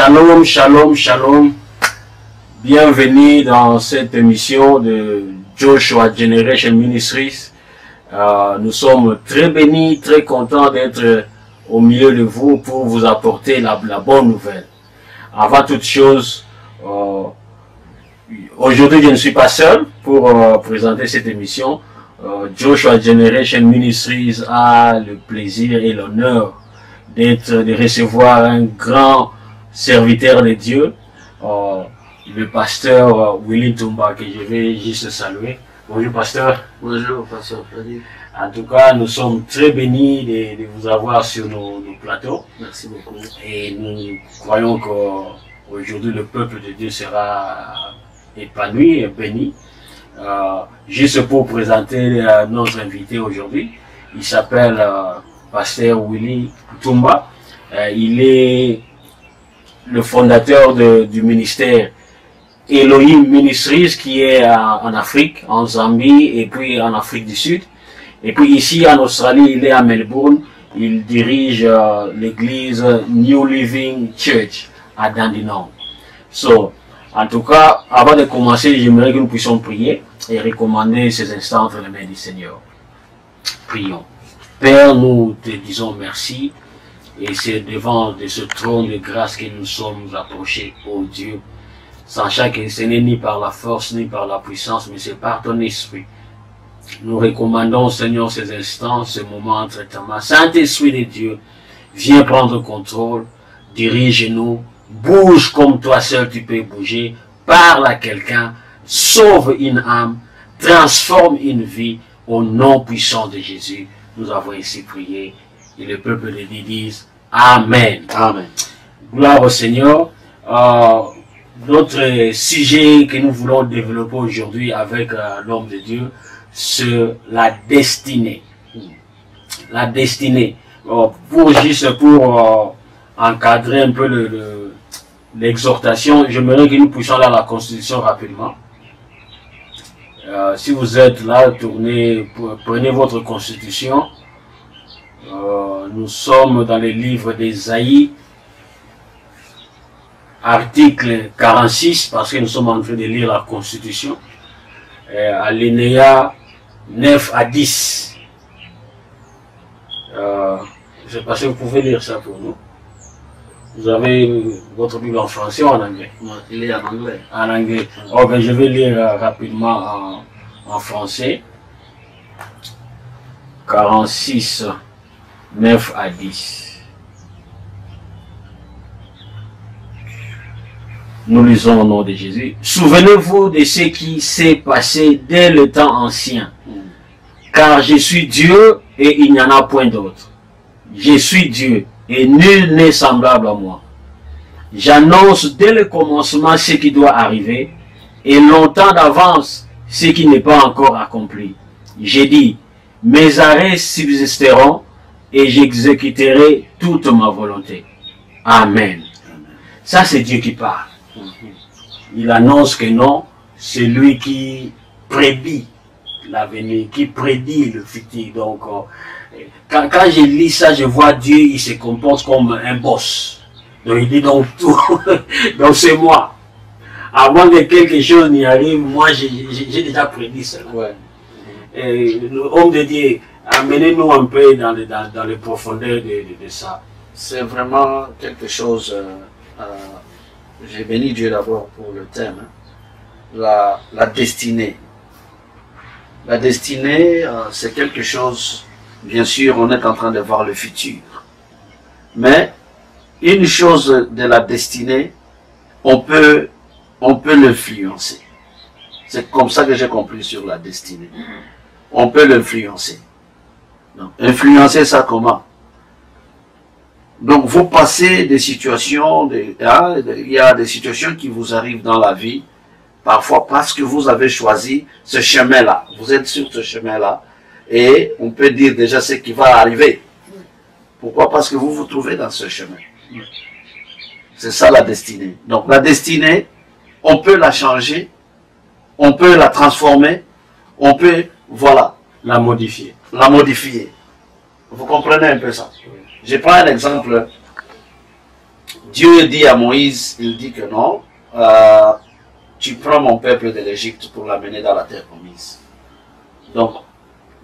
Shalom, shalom, shalom. Bienvenue dans cette émission de Joshua Generation Ministries. Nous sommes très bénis, très contents d'être au milieu de vous pour vous apporter la bonne nouvelle. Avant toute chose, aujourd'hui je ne suis pas seul pour présenter cette émission. Joshua Generation Ministries a le plaisir et l'honneur de recevoir un grand serviteur de Dieu, le pasteur Willy Tumba, que je vais juste saluer. Bonjour pasteur. Bonjour pasteur Freddy. En tout cas, nous sommes très bénis de vous avoir sur nos plateaux. Merci beaucoup. Et nous croyons qu'aujourd'hui le peuple de Dieu sera épanoui et béni. Juste pour présenter notre invité aujourd'hui, il s'appelle pasteur Willy Tumba. Il est le fondateur du ministère Elohim Ministries qui est en Afrique, en Zambie et puis en Afrique du Sud. Et puis ici en Australie, il est à Melbourne. Il dirige l'église New Living Church à Dandenong. En tout cas, avant de commencer, j'aimerais que nous puissions prier et recommander ces instants entre les mains du Seigneur. Prions. Père, nous te disons merci. Et c'est devant de ce trône de grâce que nous sommes approchés, ô Dieu, sachant que ce n'est ni par la force ni par la puissance, mais c'est par ton esprit. Nous recommandons, Seigneur, ces instants, ce moment entre tes mains. Saint-Esprit de Dieu, viens prendre contrôle, dirige-nous, bouge comme toi seul tu peux bouger, parle à quelqu'un, sauve une âme, transforme une vie, au nom puissant de Jésus. Nous avons ainsi prié. Et le peuple de Dieu dise Amen. Amen. Gloire au Seigneur. Notre sujet que nous voulons développer aujourd'hui avec l'homme de Dieu, c'est la destinée. La destinée. Pour encadrer un peu l'exhortation, j'aimerais que nous puissions aller à la Constitution rapidement. Si vous êtes là, prenez votre Constitution. Nous sommes dans le livre d'Ésaïe, article 46, parce que nous sommes en train de lire la Constitution, alinéa 9 à 10. Je sais pas si vous pouvez lire ça pour nous. Vous avez votre Bible en français ou en anglais? Il est en anglais. En anglais. Oh, ben, je vais lire rapidement en français. 46. 9 à 10. Nous lisons au nom de Jésus. Souvenez-vous de ce qui s'est passé dès le temps ancien. Car je suis Dieu et il n'y en a point d'autre. Je suis Dieu et nul n'est semblable à moi. J'annonce dès le commencement ce qui doit arriver et longtemps d'avance ce qui n'est pas encore accompli. J'ai dit, mes arrêts subsisteront et j'exécuterai toute ma volonté. Amen. Ça, c'est Dieu qui parle. Il annonce que non, c'est lui qui prédit l'avenir, qui prédit le futur. Donc, quand je lis ça, je vois Dieu, il se comporte comme un boss. Donc, il dit donc tout. Donc, c'est moi. Avant que quelque chose n'y arrive, moi, j'ai déjà prédit cela. Ouais. L'homme de Dieu, amenez-nous un peu dans les profondeurs de ça. C'est vraiment quelque chose. J'ai béni Dieu d'abord pour le thème. La destinée. La destinée, c'est quelque chose. Bien sûr, on est en train de voir le futur. Mais une chose de la destinée, on peut l'influencer. C'est comme ça que j'ai compris sur la destinée. On peut l'influencer. Donc, influencer ça comment? Donc, vous passez des situations, il y a des situations qui vous arrivent dans la vie, parfois parce que vous avez choisi ce chemin-là. Vous êtes sur ce chemin-là, et on peut dire déjà ce qui va arriver. Pourquoi? Parce que vous vous trouvez dans ce chemin. C'est ça la destinée. Donc, la destinée, on peut la changer, on peut la transformer, on peut, voilà, La modifier. la modifier. Vous comprenez un peu ça? Je prends un exemple Dieu dit à Moïse, il dit que non, tu prends mon peuple de l'Égypte pour l'amener dans la terre promise. Donc,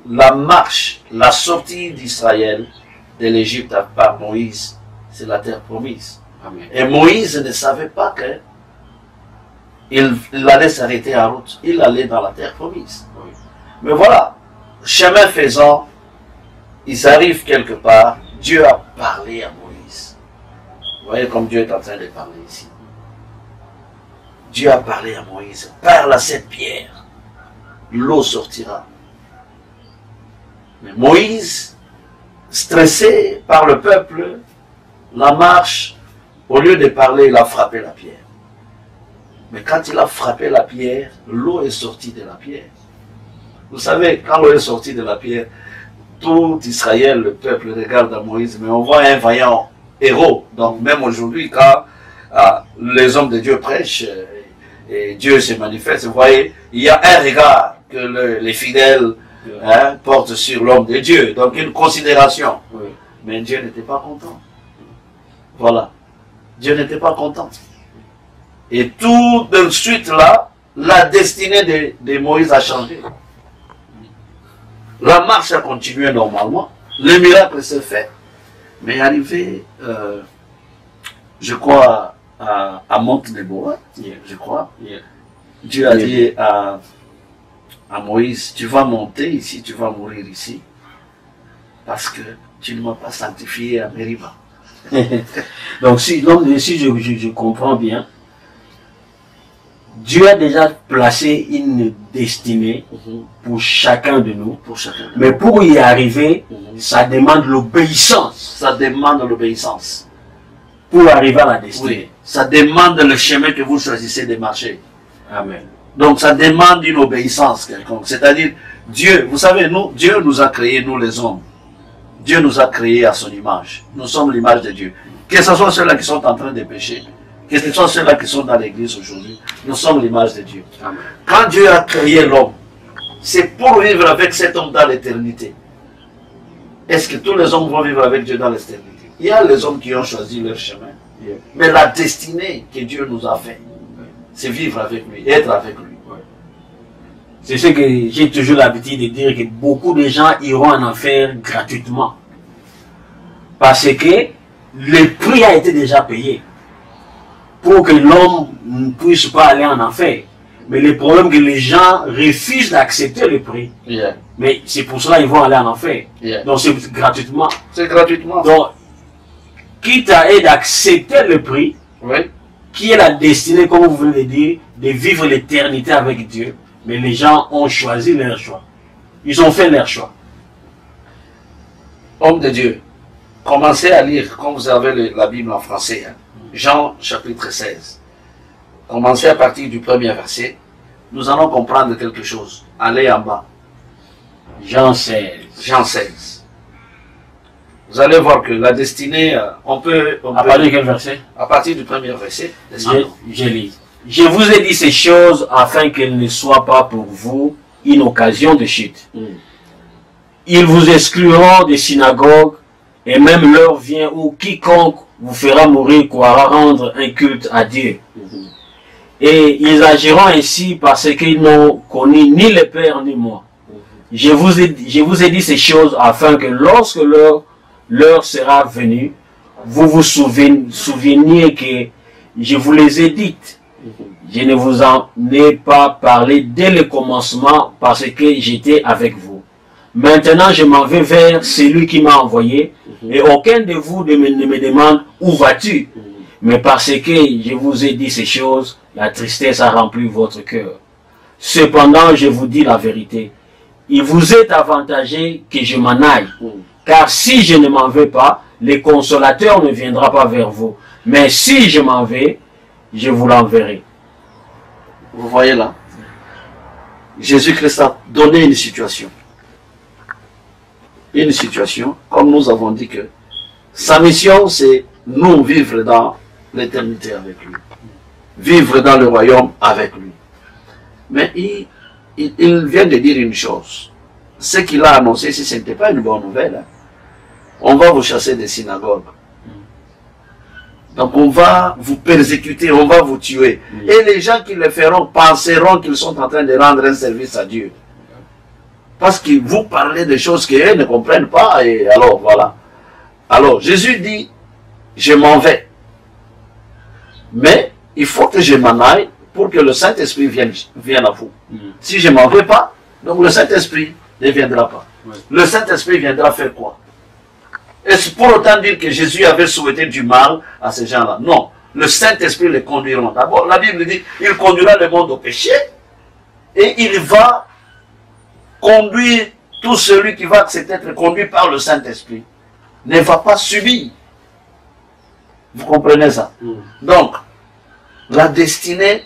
la marche, la sortie d'Israël de l'Égypte par Moïse, c'est la terre promise. Amen. Et Moïse ne savait pas que il allait s'arrêter en route. Il allait dans la terre promise. Oui. Mais voilà, chemin faisant, ils arrivent quelque part. Dieu a parlé à Moïse. Vous voyez comme Dieu est en train de parler ici. Dieu a parlé à Moïse. Parle à cette pierre. L'eau sortira. Mais Moïse, stressé par le peuple, la marche, au lieu de parler, il a frappé la pierre. Mais quand il a frappé la pierre, l'eau est sortie de la pierre. Vous savez, quand l'eau est sortie de la pierre, tout Israël, le peuple regarde à Moïse, mais on voit un vaillant héros. Donc même aujourd'hui, quand les hommes de Dieu prêchent, et Dieu se manifeste, vous voyez, il y a un regard que les fidèles portent sur l'homme de Dieu. Donc une considération. Oui. Mais Dieu n'était pas content. Voilà. Dieu n'était pas content. Et tout de suite là, la destinée de Moïse a changé. La marche a continué normalement. Le miracle s'est fait. Mais arrivé, je crois, à Monte Déborah, je crois, Dieu a dit à Moïse, tu vas monter ici, tu vas mourir ici, parce que tu ne m'as pas sanctifié à Mériba. Donc si je comprends bien, Dieu a déjà placé une destinée pour chacun de nous. Pour chacun. Mais pour y arriver, ça demande l'obéissance. Ça demande l'obéissance. Pour arriver à la destinée. Oui. Ça demande le chemin que vous choisissez de marcher. Amen. Donc ça demande une obéissance quelconque. C'est-à-dire, Dieu, vous savez, Dieu nous a créés, nous les hommes. Dieu nous a créés à son image. Nous sommes l'image de Dieu. Que ce soit ceux-là qui sont en train de pécher, que ce soit ceux-là qui sont dans l'église aujourd'hui, nous sommes l'image de Dieu. Amen. Quand Dieu a créé l'homme, c'est pour vivre avec cet homme dans l'éternité. Est-ce que tous les hommes vont vivre avec Dieu dans l'éternité? Il y a les hommes qui ont choisi leur chemin. Mais la destinée que Dieu nous a fait, c'est vivre avec lui, être avec lui. C'est ce que j'ai toujours l'habitude de dire, que beaucoup de gens iront en enfer gratuitement. Parce que le prix a été déjà payé pour que l'homme ne puisse pas aller en enfer. Mais le problème est que les gens refusent d'accepter le prix. Mais c'est pour cela qu'ils vont aller en enfer. Donc c'est gratuitement. C'est gratuitement. Donc, quitte à eux d'accepter le prix, qui est la destinée, comme vous venez de dire, de vivre l'éternité avec Dieu, mais les gens ont choisi leur choix. Ils ont fait leur choix. Homme de Dieu, commencez à lire, comme vous avez la Bible en français, hein. Jean chapitre 16. Commencez à partir du premier verset. Nous allons comprendre quelque chose. Allez en bas. Jean 16. Jean 16. Vous allez voir que la destinée, on peut À partir de quel verset? à partir du premier verset. Je lis. Je vous ai dit ces choses afin qu'elles ne soient pas pour vous une occasion de chute. Ils vous excluront des synagogues, et même l'heure vient où quiconque vous fera mourir croira rendre un culte à Dieu. Et ils agiront ainsi parce qu'ils n'ont connu ni le Père ni moi. Je vous ai dit ces choses afin que lorsque l'heure sera venue, vous vous souveniez que je vous les ai dites. Je ne vous en ai pas parlé dès le commencement parce que j'étais avec vous. Maintenant, je m'en vais vers celui qui m'a envoyé et aucun de vous ne me demande où vas-tu. Mais parce que je vous ai dit ces choses, la tristesse a rempli votre cœur. Cependant, je vous dis la vérité. Il vous est avantagé que je m'en aille. Car si je ne m'en vais pas, le consolateur ne viendra pas vers vous. Mais si je m'en vais, je vous l'enverrai. Vous voyez là, Jésus-Christ a donné une situation. Une situation, comme nous avons dit que sa mission, c'est nous vivre dans l'éternité avec lui. Vivre dans le royaume avec lui. Mais il vient de dire une chose. Ce qu'il a annoncé, si ce n'était pas une bonne nouvelle, hein, on va vous chasser des synagogues. Donc on va vous persécuter, on va vous tuer. Et les gens qui le feront penseront qu'ils sont en train de rendre un service à Dieu. Parce que vous parlez de choses qu'eux ne comprennent pas. Et alors voilà. Alors Jésus dit, je m'en vais. Mais il faut que je m'en aille pour que le Saint-Esprit vienne à vous. Si je ne m'en vais pas, donc le Saint-Esprit ne viendra pas. Le Saint-Esprit viendra faire quoi? Est-ce pour autant dire que Jésus avait souhaité du mal à ces gens-là? Non. Le Saint-Esprit les conduira. D'abord, la Bible dit, il conduira le monde au péché et il va conduire tout celui qui va accepter d'être conduit par le Saint-Esprit. Ne va pas subir. Vous comprenez ça? Donc, la destinée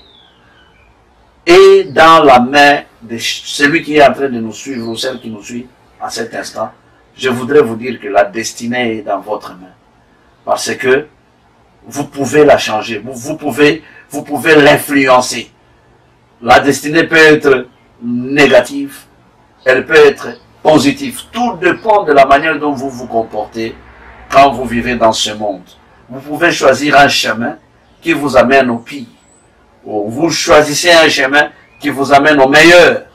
est dans la main de celui qui est en train de nous suivre ou celle qui nous suit à cet instant. Je voudrais vous dire que la destinée est dans votre main. Parce que vous pouvez la changer, vous pouvez l'influencer. La destinée peut être négative, elle peut être positive. Tout dépend de la manière dont vous vous comportez quand vous vivez dans ce monde. Vous pouvez choisir un chemin qui vous amène au pire. Ou vous choisissez un chemin qui vous amène au meilleur.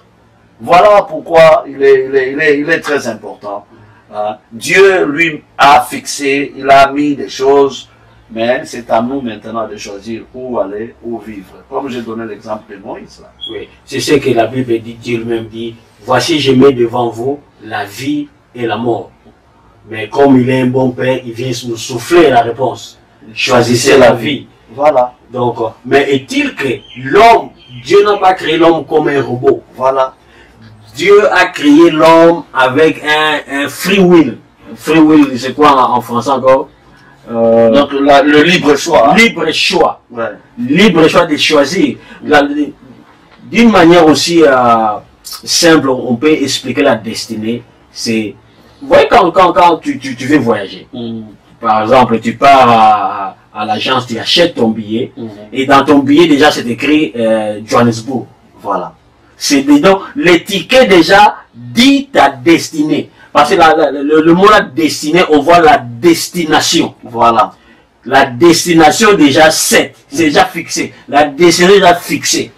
Voilà pourquoi il est très important. Dieu, lui, a fixé, il a mis des choses, mais c'est à nous maintenant de choisir où aller, où vivre. Comme j'ai donné l'exemple de Moïse. Là. Oui, c'est ce que la Bible dit, Dieu lui-même dit, voici je mets devant vous la vie et la mort. Mais comme il est un bon père, il vient nous souffler la réponse. Choisissez la vie. Voilà. Donc, mais est-il que l'homme, Dieu n'a pas créé l'homme comme un robot. Voilà. Dieu a créé l'homme avec un free will. Free will, c'est quoi en français encore? Donc le libre choix. Libre choix. Ouais. Libre choix de choisir. D'une manière aussi simple, on peut expliquer la destinée. C'est, vous voyez, quand tu veux voyager, par exemple, tu pars à l'agence, tu achètes ton billet, et dans ton billet, déjà, c'est écrit Johannesburg. Voilà. C'est dedans, l'étiquette déjà dit ta destinée. Parce que le mot la destinée, on voit la destination. Voilà. La destination déjà c'est déjà fixé. La destination déjà fixée.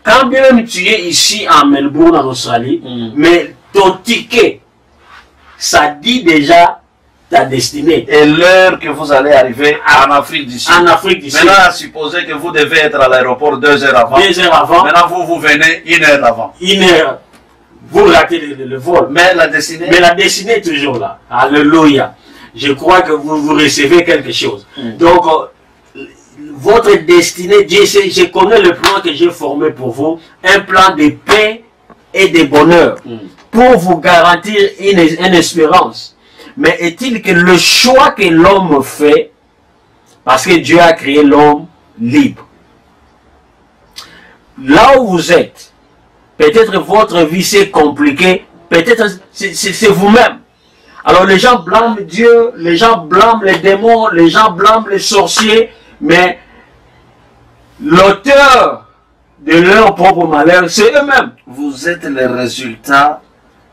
Quand bien même tu es ici en Melbourne, en Australie, mais ton ticket, ça dit déjà ta destinée. Et l'heure que vous allez arriver en Afrique du Sud. En Afrique du Sud. Maintenant, supposez que vous devez être à l'aéroport 2 heures avant. 2 heures avant. Maintenant, vous venez 1 heure avant. 1 heure. Vous ratez le vol. Mais la destinée. Mais la destinée est toujours là. Alléluia. Je crois que vous recevez quelque chose. Donc, votre destinée, Dieu sait, je connais le plan que j'ai formé pour vous. Un plan de paix et de bonheur. Pour vous garantir une espérance. Mais est-il que le choix que l'homme fait, parce que Dieu a créé l'homme libre. Là où vous êtes, peut-être votre vie c'est compliqué, peut-être c'est vous-même. Alors les gens blâment Dieu, les gens blâment les démons, les gens blâment les sorciers, mais l'auteur de leur propre malheur, c'est eux-mêmes. Vous êtes le résultat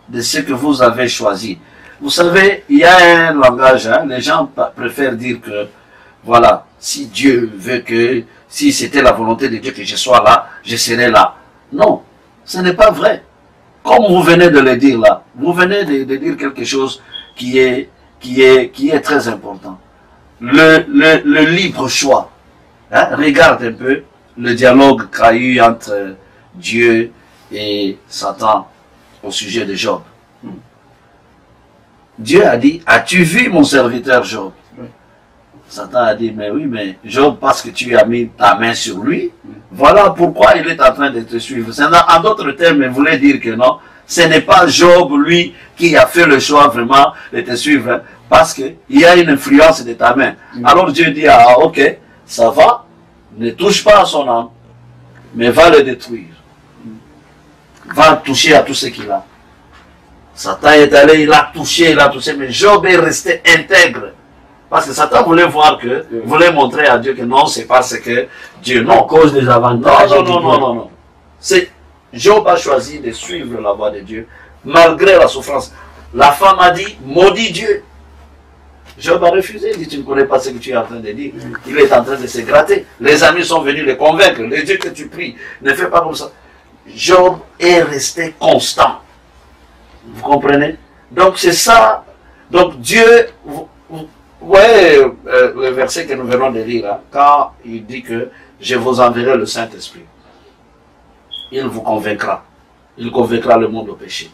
de ce que vous avez choisi. Vous savez, il y a un langage, hein, les gens préfèrent dire que, voilà, si Dieu veut que, si c'était la volonté de Dieu que je sois là, je serai là. Non, ce n'est pas vrai. Comme vous venez de le dire là, vous venez de dire quelque chose qui est très important. Le libre choix. Hein, regarde un peu le dialogue qu'il y a eu entre Dieu et Satan au sujet de Job. Dieu a dit, as-tu vu mon serviteur Job? Satan a dit, mais oui, mais Job, parce que tu as mis ta main sur lui, voilà pourquoi il est en train de te suivre. En d'autres termes, il voulait dire que non, ce n'est pas Job, lui, qui a fait le choix vraiment de te suivre, hein, parce qu'il y a une influence de ta main. Alors Dieu dit, ah ok, ça va, ne touche pas à son âme, mais va le détruire. Va toucher à tout ce qu'il a. Satan est allé, il a touché, mais Job est resté intègre. Parce que Satan voulait voir que, voulait montrer à Dieu que non, c'est parce que Dieu, non. À cause des avantages. Non. C'est, Job a choisi de suivre la voie de Dieu, malgré la souffrance. La femme a dit, maudit Dieu. Job a refusé, il dit, tu ne connais pas ce que tu es en train de dire. Il est en train de se gratter. Les amis sont venus le convaincre. Le Dieu que tu pries, ne fais pas comme ça. Job est resté constant. Vous comprenez? Donc c'est ça. Donc Dieu, vous voyez le verset que nous venons de lire, hein, quand il dit que je vous enverrai le Saint-Esprit. Il vous convaincra. Il convaincra le monde au péché.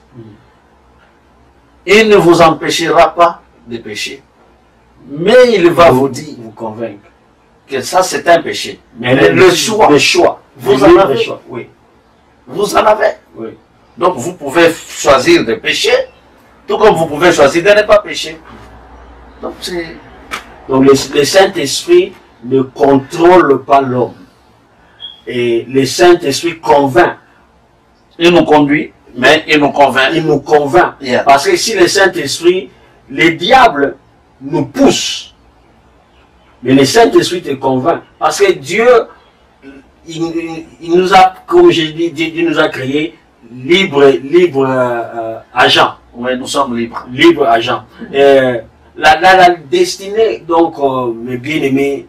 Il ne vous empêchera pas de pécher. Mais il va vous dire, vous convaincre que ça c'est un péché. Mais le choix, vous en avez. choix. Oui. Vous en avez. Oui. Donc vous pouvez choisir de pécher, tout comme vous pouvez choisir de ne pas pécher. Donc c'est... Donc le Saint-Esprit ne contrôle pas l'homme. Et le Saint-Esprit convainc. Il nous conduit, mais il nous convainc. Il nous convainc. Yeah. Parce que si le Saint-Esprit, les diables nous poussent. Mais le Saint-Esprit te convainc. Parce que Dieu, il nous a, comme je dis, Dieu nous a créé libre agent. Oui, nous sommes libres. Libre agent. La destinée, donc, mes bien-aimés,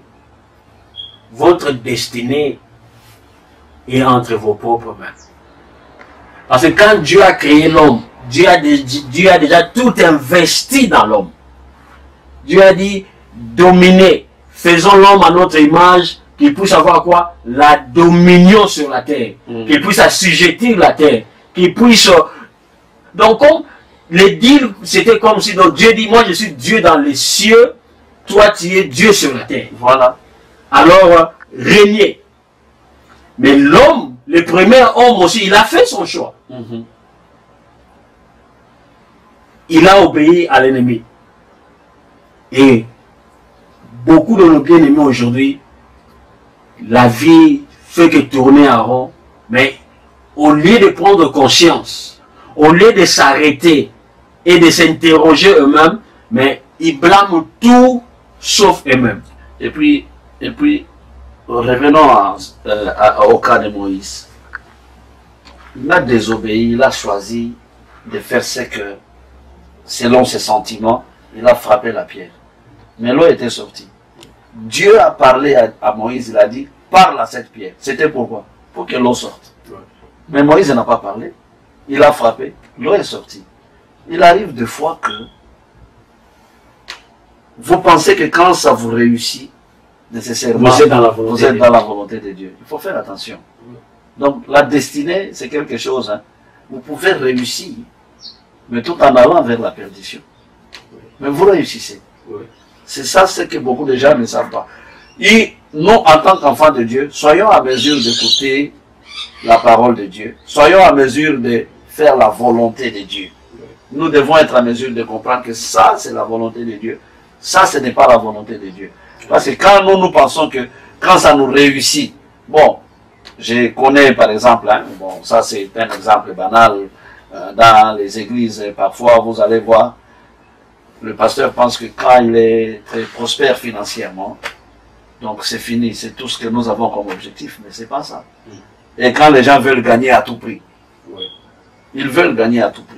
votre destinée est entre vos propres mains. Parce que quand Dieu a créé l'homme, Dieu a déjà tout investi dans l'homme. Dieu a dit, dominez, faisons l'homme à notre image, qu'il puisse avoir quoi? La dominion sur la terre, qu'il puisse assujettir la terre, qu'il puisse... Donc, comme les deals, c'était comme si donc, Dieu dit, moi je suis Dieu dans les cieux, toi tu es Dieu sur la terre. Voilà. Alors, régnez. Mais l'homme, le premier homme aussi, il a fait son choix. Il a obéi à l'ennemi. Et beaucoup de nos bien-aimés aujourd'hui, la vie fait que tourner en rond, mais au lieu de prendre conscience, au lieu de s'arrêter et de s'interroger eux-mêmes, mais ils blâment tout sauf eux-mêmes. Et puis, revenons au cas de Moïse. Il a désobéi, il a choisi de faire ce que, selon ses sentiments, il a frappé la pierre. Mais l'eau était sortie. Dieu a parlé à Moïse, il a dit, parle à cette pierre. C'était pourquoi? Pour que l'eau sorte. Mais Moïse n'a pas parlé. Il a frappé, l'eau est sortie. Il arrive des fois que vous pensez que quand ça vous réussit, nécessairement, vous êtes dans la volonté de Dieu. Il faut faire attention. Donc la destinée, c'est quelque chose. Hein. Vous pouvez réussir, mais tout en allant vers la perdition. Mais vous réussissez. C'est ça ce que beaucoup de gens ne savent pas. Et nous, en tant qu'enfants de Dieu, soyons à mesure d'écouter la parole de Dieu. Soyons à mesure de faire la volonté de Dieu. Nous devons être à mesure de comprendre que ça, c'est la volonté de Dieu. Ça, ce n'est pas la volonté de Dieu. Parce que quand nous pensons que quand ça nous réussit, bon, je connais par exemple, hein, bon, ça c'est un exemple banal, dans les églises, parfois vous allez voir, le pasteur pense que quand il est très prospère financièrement, donc c'est fini, c'est tout ce que nous avons comme objectif, mais c'est pas ça. Et quand les gens veulent gagner à tout prix, ils veulent gagner à tout prix.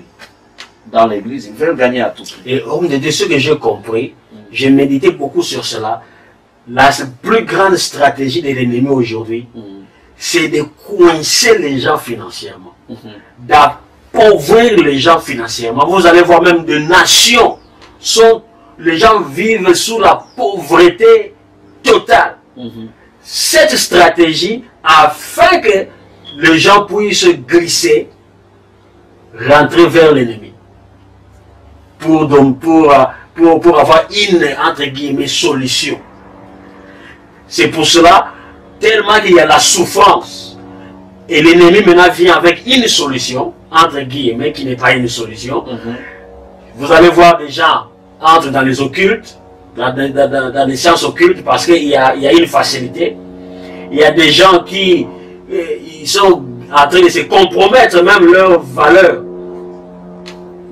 Dans l'église, ils veulent gagner à tout prix. Et de ce que j'ai compris, j'ai médité beaucoup sur cela. La plus grande stratégie de l'ennemi aujourd'hui, c'est de coincer les gens financièrement, d'appauvrir les gens financièrement. Vous allez voir même des nations, les gens vivent sous la pauvreté totale. Cette stratégie, afin que les gens puissent glisser, rentrer vers l'ennemi, pour avoir une, entre guillemets, solution. C'est pour cela, tellement qu'il y a la souffrance, et l'ennemi maintenant vient avec une solution, entre guillemets, qui n'est pas une solution. Vous allez voir des gens entrent dans les occultes, dans les sciences occultes, parce qu'il y a une facilité. Il y a des gens qui ils sont en train de se compromettre même leurs valeurs,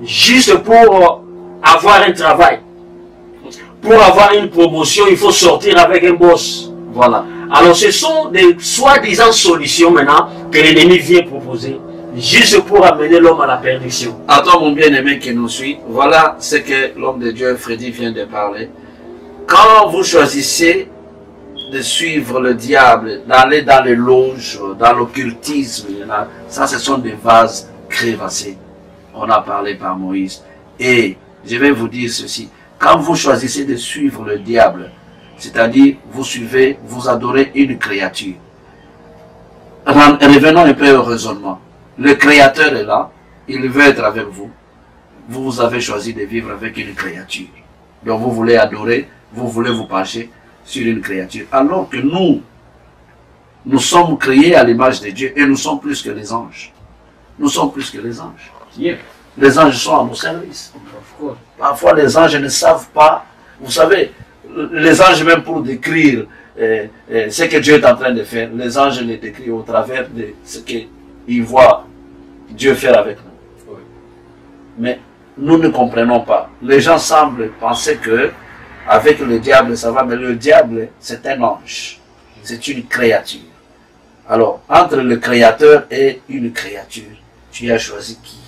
juste pour avoir un travail. Pour avoir une promotion, il faut sortir avec un boss. Voilà. Alors ce sont des soi-disant solutions maintenant que l'ennemi vient proposer juste pour amener l'homme à la perdition. À toi, mon bien-aimé qui nous suit, voilà ce que l'homme de Dieu, Freddy, vient de parler. Quand vous choisissez de suivre le diable, d'aller dans les loges, dans l'occultisme, ça, ce sont des vases crévassés. On a parlé par Moïse. Et je vais vous dire ceci. Quand vous choisissez de suivre le diable, c'est-à-dire vous suivez, vous adorez une créature. Revenons un peu au raisonnement. Le Créateur est là, il veut être avec vous. Vous avez choisi de vivre avec une créature. Donc vous voulez adorer, vous voulez vous pencher sur une créature. Alors que nous sommes créés à l'image de Dieu et nous sommes plus que les anges. Nous sommes plus que les anges. Yeah. Les anges sont à nos services. Parfois les anges ne savent pas, vous savez, les anges même pour décrire ce que Dieu est en train de faire, les anges les décrivent au travers de ce qu'ils voient Dieu faire avec nous. Oui. Mais nous ne comprenons pas. Les gens semblent penser que avec le diable ça va, mais le diable c'est un ange, c'est une créature. Alors, entre le créateur et une créature, tu as choisi qui?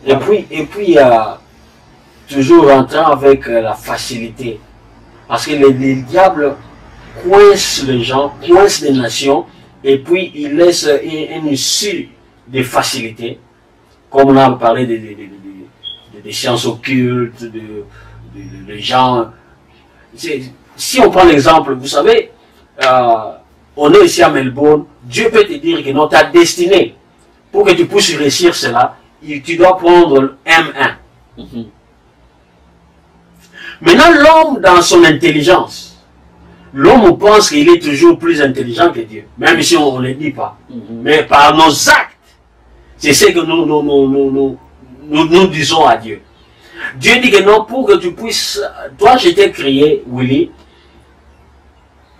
Et puis il y a toujours en train avec la facilité. Parce que les diables coincent les gens, coincent les nations, et puis ils laissent une issue de facilité. Comme on a parlé des sciences occultes, de gens. Si on prend l'exemple, vous savez, on est ici à Melbourne, Dieu peut te dire que dans ta destinée, pour que tu puisses réussir cela, tu dois prendre M1. Maintenant, l'homme, dans son intelligence, l'homme pense qu'il est toujours plus intelligent que Dieu, même si on ne le dit pas. Mais par nos actes, c'est ce que nous disons à Dieu. Dieu dit que non, pour que tu puisses, toi je t'ai créé, Willy,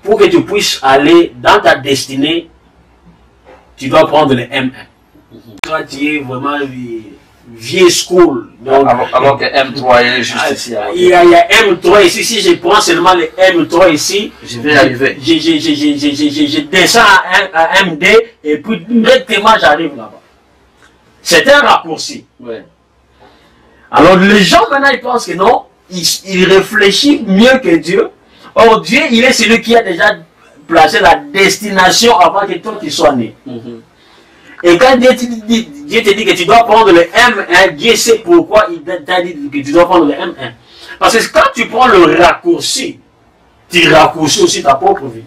pour que tu puisses aller dans ta destinée, tu dois prendre le M1. Toi, tu es vraiment vieille school. Donc, alors que M3 est juste ici. Il y a M3 ici. Si je prends seulement le M3 ici, je vais arriver. Je descends à MD et puis directement j'arrive là-bas. C'est un raccourci. Ouais. Alors les gens maintenant ils pensent que non, ils réfléchissent mieux que Dieu. Or Dieu, il est celui qui a déjà placé la destination avant que toi tu sois né. Et quand Dieu te dit que tu dois prendre le M1, Dieu sait pourquoi il t'a dit que tu dois prendre le M1. Parce que quand tu prends le raccourci, tu raccourcis aussi ta propre vie.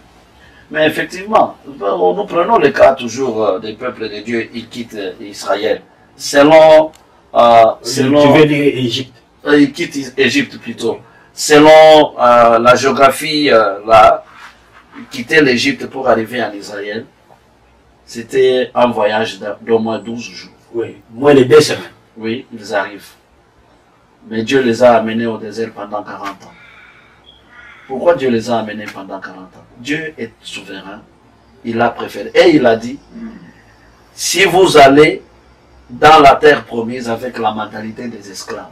Mais effectivement, nous prenons le cas toujours des peuples de Dieu, ils quittent Israël. Selon tu veux dire Égypte. Ils quittent Égypte plutôt. Selon la géographie, quitter l'Égypte pour arriver en Israël, c'était un voyage d'au moins 12 jours. Oui, moins de 2 semaines. Oui, ils arrivent. Mais Dieu les a amenés au désert pendant 40 ans. Pourquoi Dieu les a amenés pendant 40 ans? Dieu est souverain. Il a préféré. Et il a dit, si vous allez dans la terre promise avec la mentalité des esclaves,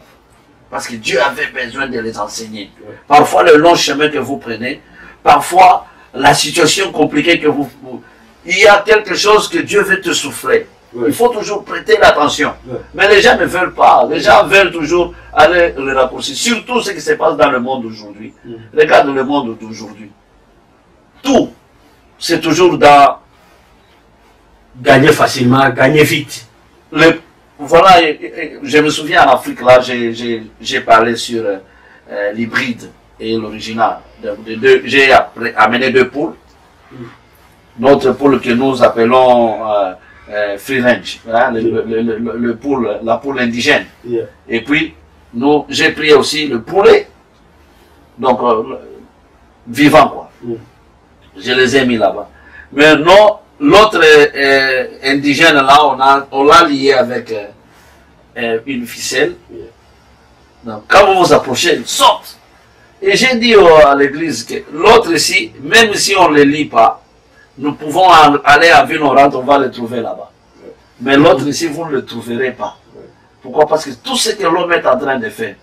parce que Dieu avait besoin de les enseigner. Parfois le long chemin que vous prenez, parfois la situation compliquée que vous... Il y a quelque chose que Dieu veut te souffler. Il faut toujours prêter l'attention. Mais les gens ne veulent pas. Les gens veulent toujours aller le raccourcir. Surtout ce qui se passe dans le monde d'aujourd'hui. Regarde le monde d'aujourd'hui. Tout, c'est toujours dans... Gagner facilement, gagner vite. Voilà, je me souviens en Afrique, là, j'ai parlé sur l'hybride et l'original. J'ai amené 2 poules. Notre poule que nous appelons free range, hein, la poule indigène. Et puis, j'ai pris aussi le poulet, donc vivant, quoi. Je les ai mis là-bas. Mais non, l'autre indigène là, on l'a lié avec une ficelle. Donc, quand vous vous approchez, il saute. Et j'ai dit à l'église que l'autre ici, même si on ne le lit pas, nous pouvons aller à Vinorant, on va le trouver là-bas. Mais l'autre ici, vous ne le trouverez pas. Pourquoi? Parce que tout ce que l'homme est en train de faire,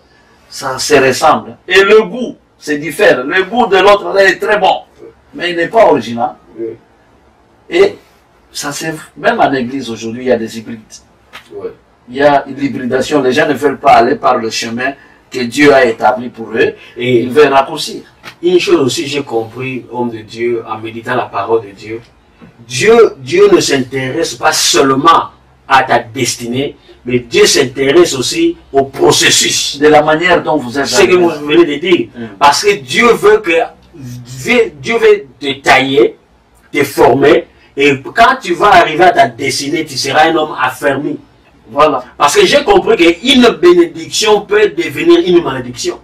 ça se ressemble. Et le goût, c'est différent. Le goût de l'autre est très bon, mais il n'est pas original. Et ça c'est même en église aujourd'hui, il y a des hybrides. Ouais. Il y a une hybridation. Les gens ne veulent pas aller par le chemin que Dieu a établi pour eux et ils veulent raccourcir. Une chose aussi, j'ai compris, homme de Dieu, en méditant la parole de Dieu, Dieu ne s'intéresse pas seulement à ta destinée, mais Dieu s'intéresse aussi au processus. De la manière dont vous êtes. C'est ce que vous venez de dire. Parce que Dieu veut te tailler, te former, et quand tu vas arriver à ta destinée, tu seras un homme affermi. Voilà. Parce que j'ai compris qu'une bénédiction peut devenir une malédiction.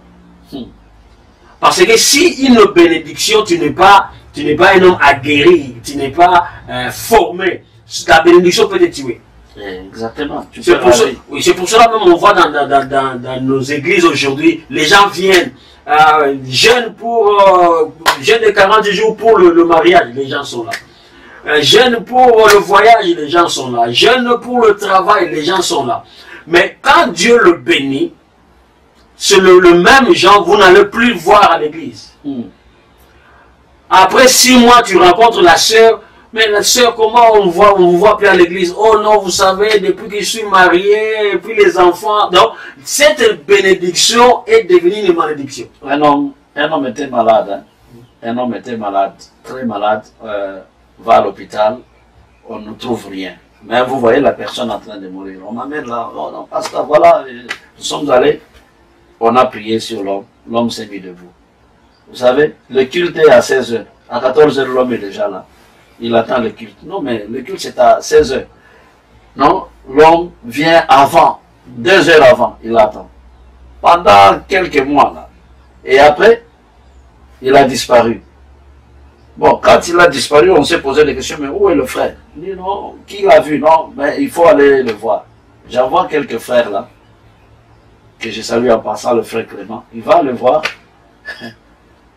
Parce que si une bénédiction, tu n'es pas un homme aguerri, tu n'es pas formé, la bénédiction peut te tuer. Exactement. C'est pour cela même on voit dans nos églises aujourd'hui, les gens viennent jeunes de 40 jours pour le mariage, les gens sont là. Jeunes pour le voyage, les gens sont là. Jeunes pour le travail, les gens sont là. Mais quand Dieu le bénit, c'est le même genre, vous n'allez plus le voir à l'église. Après 6 mois, tu rencontres la sœur. Mais la sœur, comment on vous voit plus à l'église? Oh non, vous savez, depuis que je suis marié, et puis les enfants. Donc, cette bénédiction est devenue une malédiction. Un homme était malade. Hein? Un homme était malade, très malade. Va à l'hôpital, on ne trouve rien. Mais vous voyez la personne en train de mourir. On m'amène là, oh non, pasteur, voilà, nous sommes allés. On a prié sur l'homme. L'homme s'est mis debout. Vous savez, le culte est à 16 h. À 14 h, l'homme est déjà là. Il attend le culte. Non, mais le culte c'est à 16 h. Non, l'homme vient avant, 2 heures avant, il attend. Pendant quelques mois là. Et après, il a disparu. Bon, quand il a disparu, on s'est posé des questions, mais où est le frère? Il dit non, qui l'a vu? Non, mais il faut aller le voir. J'envoie quelques frères là, que je salue en passant, le frère Clément. Il va le voir,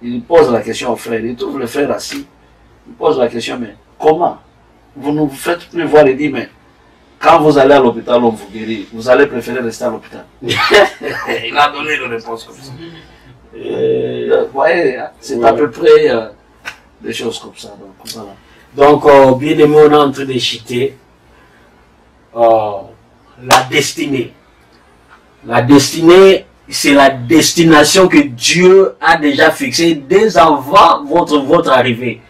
il pose la question au frère, il trouve le frère assis, il pose la question, mais comment? Vous ne vous faites plus voir, il dit, mais quand vous allez à l'hôpital, on vous guérit, vous allez préférer rester à l'hôpital. Il a donné une réponse comme ça. Vous voyez, c'est à peu près des choses comme ça. Donc, voilà. Donc, bien aimé, on est en train de citer la destinée. La destinée, c'est la destination que Dieu a déjà fixée dès avant votre arrivée.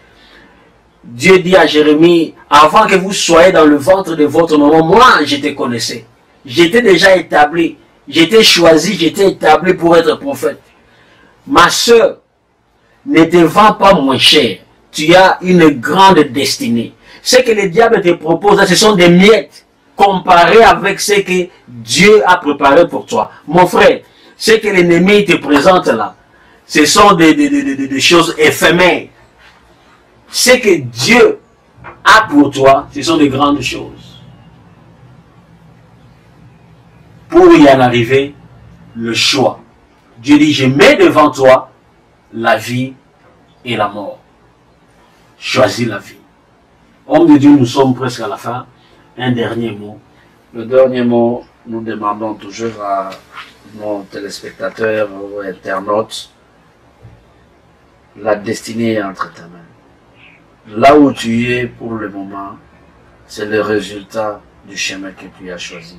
Dieu dit à Jérémie, avant que vous soyez dans le ventre de votre maman, moi, je te connaissais. J'étais déjà établi. J'étais choisi, j'étais établi pour être prophète. Ma soeur, ne te vends pas moins cher. Tu as une grande destinée. Ce que le diable te propose, ce sont des miettes comparé avec ce que Dieu a préparé pour toi. Mon frère, ce que l'ennemi te présente là, ce sont des choses éphémères. Ce que Dieu a pour toi, ce sont de grandes choses. Pour y en arriver, le choix. Dieu dit, je mets devant toi la vie et la mort. Choisis la vie. Homme de Dieu, nous sommes presque à la fin. Un dernier mot. Le dernier mot, nous demandons toujours à nos téléspectateurs ou internautes, la destinée est entre ta main. Là où tu es pour le moment, c'est le résultat du chemin que tu as choisi.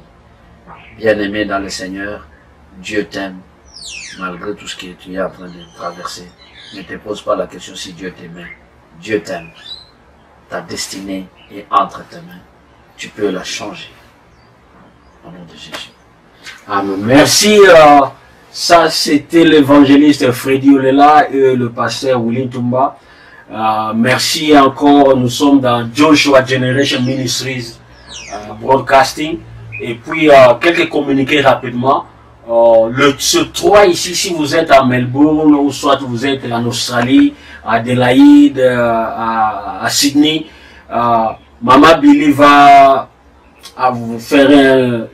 Bien-aimé dans le Seigneur, Dieu t'aime, malgré tout ce que tu es en train de traverser. Ne te pose pas la question si Dieu t'aimait. Dieu t'aime. Ta destinée est entre tes mains. Tu peux la changer. Au nom de Jésus. Amen. Merci. Ça, c'était l'évangéliste Freddy Olela et le pasteur Willy Tumba. Merci encore. Nous sommes dans Joshua Generation Ministries Broadcasting. Et puis, quelques communiqués rapidement. Ce 3 ici, si vous êtes à Melbourne ou soit vous êtes en Australie, à Adelaide, à Sydney, Mama Billy va vous faire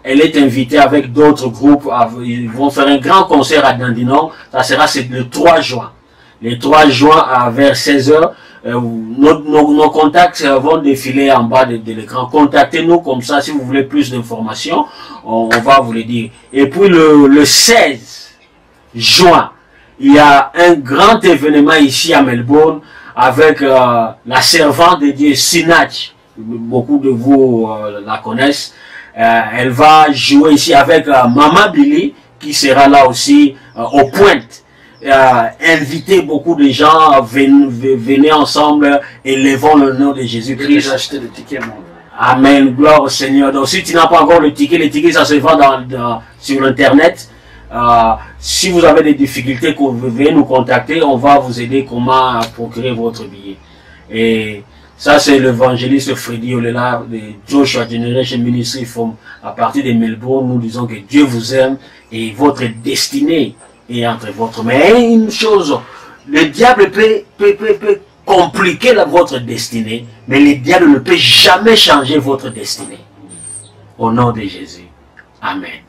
elle est invitée avec d'autres groupes, ils vont faire un grand concert à Dandenong. Ça sera le 3 juin. Le 3 juin vers 16 h. Nos contacts vont défiler en bas de l'écran. Contactez-nous comme ça si vous voulez plus d'informations. On va vous le dire. Et puis le 16 juin, il y a un grand événement ici à Melbourne avec la servante de Dieu Sinach beaucoup de vous la connaissent. Elle va jouer ici avec Maman Billy, qui sera là aussi au Pointe. Inviter beaucoup de gens, venez ensemble, élevons le nom de Jésus-Christ. J'ai acheté le ticket, moi. Amen, gloire au Seigneur. Donc si tu n'as pas encore le ticket ça se vend sur Internet. Si vous avez des difficultés, venez nous contacter, on va vous aider comment procurer votre billet. Et ça, c'est l'évangéliste Freddy Olela de Joshua Generation Ministry à partir de Melbourne. Nous disons que Dieu vous aime et votre destinée est entre votre main. Et une chose, le diable peut compliquer votre destinée, mais le diable ne peut jamais changer votre destinée. Au nom de Jésus. Amen.